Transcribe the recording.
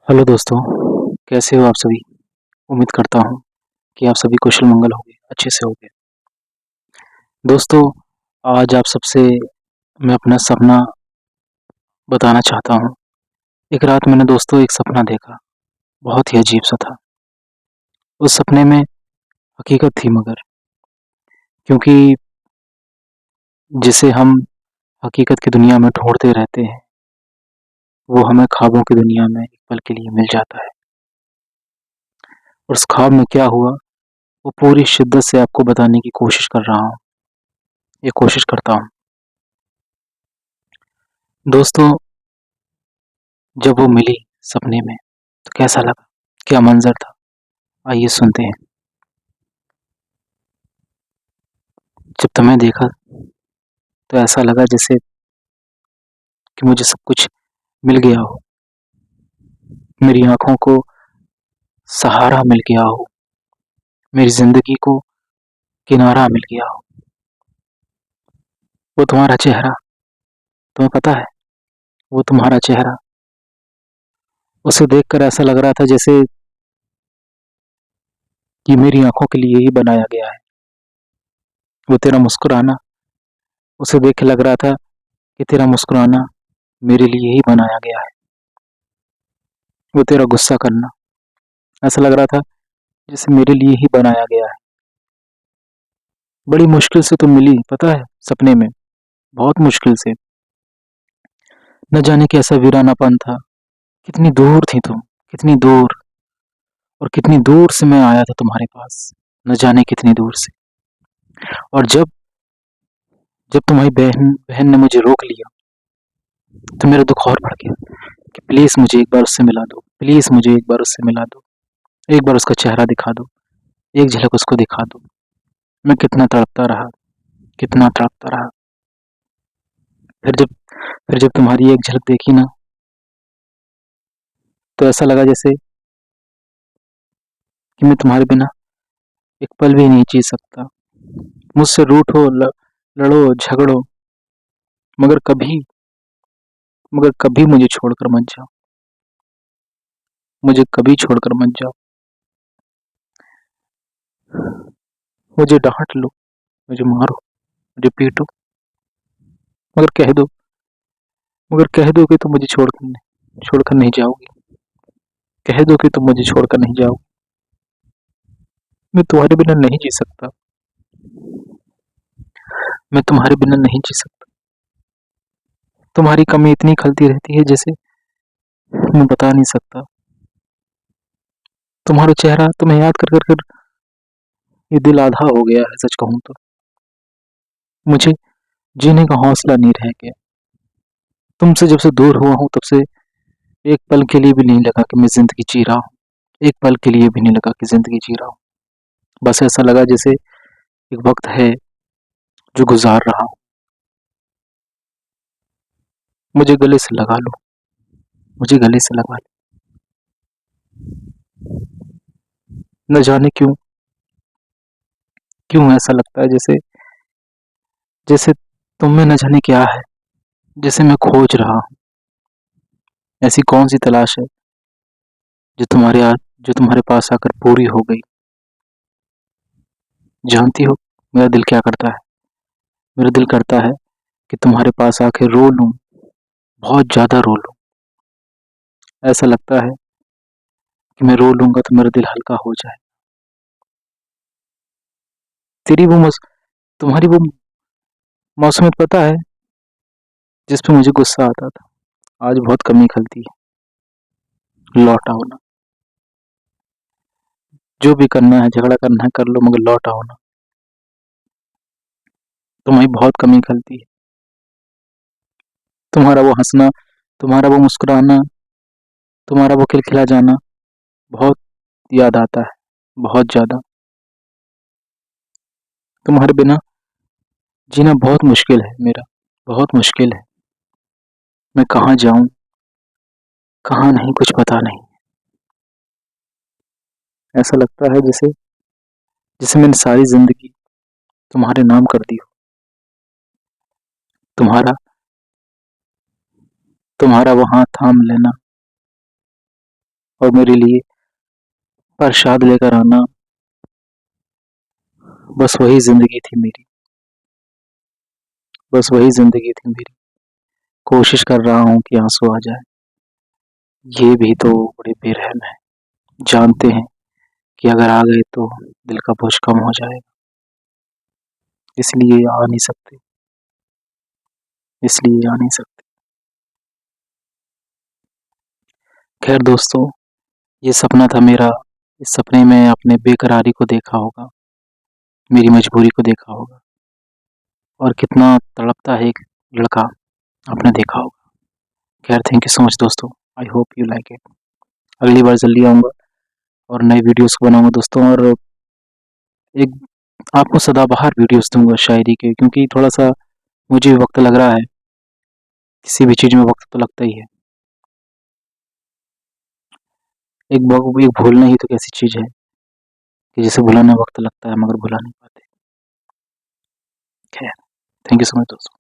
Hello दोस्तों, कैसे हो आप सभी? उम्मीद करता हूँ कि आप सभी कुशल मंगल होंगे, अच्छे से होंगे। दोस्तों, आज आप सबसे मैं अपना सपना बताना चाहता हूँ। एक रात मैंने दोस्तों एक सपना देखा, बहुत ही अजीब सा था। उस सपने में हकीकत थी मगर क्योंकि जिसे हम हकीकत की दुनिया में ढूँढते रहते हैं, वो हमें ख्वाबों की दुनिया में एक पल के लिए मिल जाता है। और उस ख्वाब में क्या हुआ, वो पूरी शिद्दत से आपको बताने की कोशिश कर रहा हूँ, ये कोशिश करता हूँ। दोस्तों, जब वो मिली सपने में तो कैसा लगा? क्या मंज़र था? आइए सुनते हैं। जब तुम्हें देखा तो ऐसा लगा जैसे कि मुझे सब कुछ मिल गया हो। मेरी आँखों को सहारा मिल गया हो। मेरी ज़िंदगी को किनारा मिल गया हो। वो तुम्हारा चेहरा, तुम्हें पता है, वो तुम्हारा चेहरा, उसे देखकर ऐसा लग रहा था जैसे कि मेरी आँखों के लिए ही बनाया गया है। वो तेरा मुस्कुराना, उसे देख के लग रहा था कि तेरा मुस्कुराना मेरे लिए ही बनाया गया है। वो तेरा गुस्सा करना, ऐसा लग रहा था जैसे मेरे लिए ही बनाया गया है। बड़ी मुश्किल से तुम मिली, पता है, सपने में, बहुत मुश्किल से। न जाने कैसा वीरानापन था। कितनी दूर थी तुम, कितनी दूर, और कितनी दूर से मैं आया था तुम्हारे पास, न जाने कितनी दूर से। और जब जब तुम्हारी बहन बहन ने मुझे रोक लिया तो मेरा दुख और बढ़ गया कि प्लीज मुझे एक बार उससे मिला दो, प्लीज मुझे एक बार उससे मिला दो, एक बार उसका चेहरा दिखा दो, एक झलक उसको दिखा दो। मैं कितना तड़पता रहा, कितना तड़पता रहा। फिर जब फिर जब तुम्हारी एक झलक देखी ना, तो ऐसा लगा जैसे कि मैं तुम्हारे बिना एक पल भी नहीं जी सकता। मुझसे रूठो, लड़ो, झगड़ो, मगर कभी मगर कभी मुझे छोड़कर मत जाओ, मुझे कभी छोड़कर मत जाओ। मुझे डांट लो, मुझे मारो, मुझे पीटो, मगर कह दो मगर कह दो कि तुम मुझे छोड़कर नहीं जाओगी। कह दो कि तुम मुझे छोड़कर नहीं जाओगी। मैं तुम्हारे बिना नहीं जी सकता। मैं तुम्हारे बिना नहीं जी सकता। तुम्हारी कमी इतनी खलती रहती है जैसे मैं बता नहीं सकता। तुम्हारा चेहरा तुम्हें याद कर कर कर ये दिल आधा हो गया है, सच कहूँ तो। मुझे जीने का हौसला नहीं रह गया। तुमसे जब से दूर हुआ हूँ तब से एक पल के लिए भी नहीं लगा कि मैं जिंदगी जी रहा हूँ। एक पल के लिए भी नहीं लगा कि जिंदगी जी रहा हूँ। बस ऐसा लगा जैसे एक वक्त है जो गुजार रहा हूँ। मुझे गले से लगा लो, मुझे गले से लगा लो। न जाने क्यों क्यों ऐसा लगता है जैसे जैसे तुम में न जाने क्या है, जैसे मैं खोज रहा हूँ। ऐसी कौन सी तलाश है जो तुम्हारे पास आकर पूरी हो गई। जानती हो मेरा दिल क्या करता है? मेरा दिल करता है कि तुम्हारे पास आके रो लूं, बहुत ज्यादा रो लूं। ऐसा लगता है कि मैं रो लूंगा तो मेरा दिल हल्का हो जाए। तेरी वो मौस तुम्हारी वो मौसमियत पता है, जिस पे मुझे गुस्सा आता था, आज बहुत कमी खलती है। लौट आओ ना, जो भी करना है, झगड़ा करना है कर लो, मगर लौट आओ ना। तुम्हारी बहुत कमी खलती है। तुम्हारा वो हंसना, तुम्हारा वो मुस्कुराना, तुम्हारा वो खिलखिला जाना बहुत याद आता है, बहुत ज्यादा। तुम्हारे बिना जीना बहुत मुश्किल है मेरा, बहुत मुश्किल है। मैं कहाँ जाऊं, कहाँ नहीं, कुछ पता नहीं। ऐसा लगता है जैसे जैसे मैंने सारी जिंदगी तुम्हारे नाम कर दी हो। तुम्हारा तुम्हारा वो हाथ थाम लेना, और मेरे लिए प्रसाद लेकर आना, बस वही ज़िंदगी थी मेरी, बस वही ज़िंदगी थी मेरी। कोशिश कर रहा हूँ कि आँसू आ जाए, ये भी तो बड़े बेरहम हैं, जानते हैं कि अगर आ गए तो दिल का बोझ कम हो जाएगा, इसलिए आ नहीं सकते, इसलिए आ नहीं सकते। खैर दोस्तों, ये सपना था मेरा, इस सपने में अपने बेकरारी को देखा होगा, मेरी मजबूरी को देखा होगा और कितना तड़पता है एक लड़का, आपने देखा होगा। खैर थैंक यू सो मच दोस्तों, I hope you like it. अगली बार जल्दी आऊँगा और नए वीडियोज़ बनाऊँगा दोस्तों, और एक आपको सदाबहार वीडियोज़ दूँगा शायरी के, क्योंकि थोड़ा-सा मुझे भी वक़्त लग रहा है, किसी भी चीज़ में वक़्त तो लगता ही है। एक भूलना ही तो कैसी चीज़ है कि जिसे भुलाने वक़्त लगता है मगर भुला नहीं पाते। खैर, थैंक यू सो मच दोस्तों।